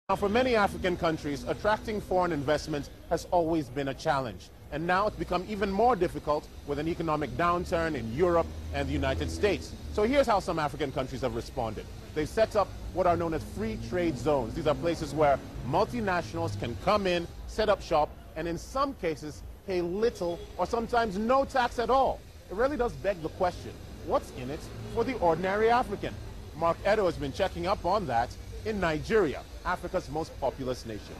Now, for many African countries, attracting foreign investment has always been a challenge. And now it's become even more difficult with an economic downturn in Europe and the United States. So here's how some African countries have responded. They've set up what are known as free trade zones. These are places where multinationals can come in, set up shop, and in some cases pay little or sometimes no tax at all. It really does beg the question, what's in it for the ordinary African? Mark Edo has been checking up on that in Nigeria, Africa's most populous nation.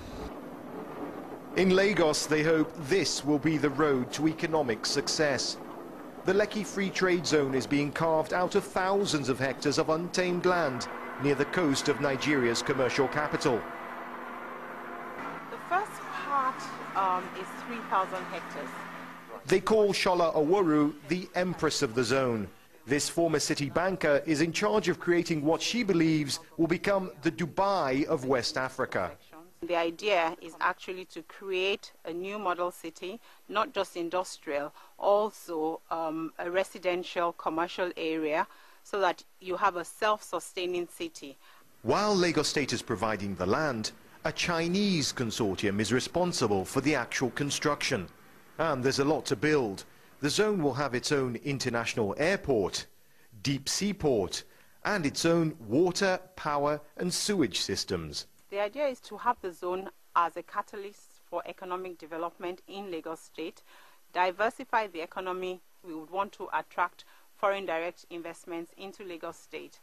In Lagos, they hope this will be the road to economic success. The Lekki Free Trade Zone is being carved out of thousands of hectares of untamed land near the coast of Nigeria's commercial capital. The first part is 3,000 hectares. They call Shola Oworu the empress of the zone. This former city banker is in charge of creating what she believes will become the Dubai of West Africa. The idea is actually to create a new model city, not just industrial, also a residential commercial area, so that you have a self-sustaining city. While Lagos State is providing the land, a Chinese consortium is responsible for the actual construction. And there's a lot to build. The zone will have its own international airport, deep sea port, and its own water, power and sewage systems. The idea is to have the zone as a catalyst for economic development in Lagos State, diversify the economy. We would want to attract foreign direct investments into Lagos State.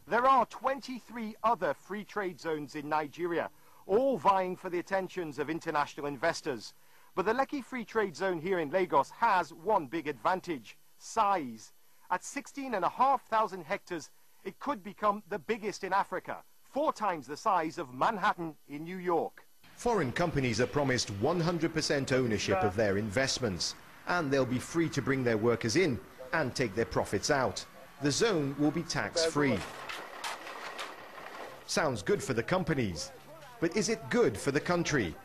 There are 23 other free trade zones in Nigeria, all vying for the attentions of international investors. But the Lekki Free Trade Zone here in Lagos has one big advantage: size. At 16,500 hectares, it could become the biggest in Africa, 4 times the size of Manhattan in New York. Foreign companies are promised 100% ownership of their investments, and they'll be free to bring their workers in and take their profits out. The zone will be tax-free. Sounds good for the companies, but is it good for the country?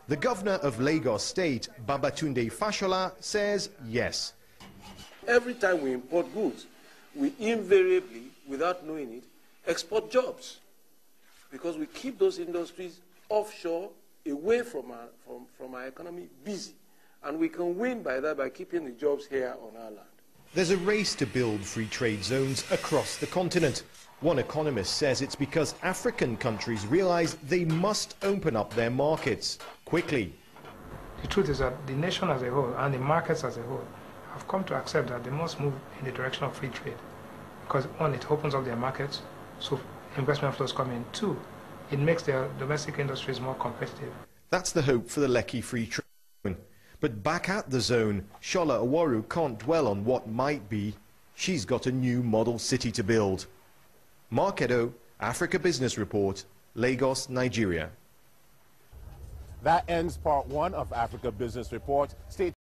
The governor of Lagos State, Babatunde Fashola, says yes. Every time we import goods, we invariably, without knowing it, export jobs, because we keep those industries offshore, away from our economy, busy. And we can win by that by keeping the jobs here on our land. There's a race to build free trade zones across the continent. One economist says it's because African countries realize they must open up their markets quickly. The truth is that the nation as a whole and the markets as a whole have come to accept that they must move in the direction of free trade. Because one, it opens up their markets, so investment flows come in. Two, it makes their domestic industries more competitive. That's the hope for the Lekki Free Trade Zone. But back at the zone, Shola Oworu can't dwell on what might be. She's got a new model city to build. Mark Edo, Africa Business Report, Lagos, Nigeria. That ends part 1 of Africa Business Report. Stay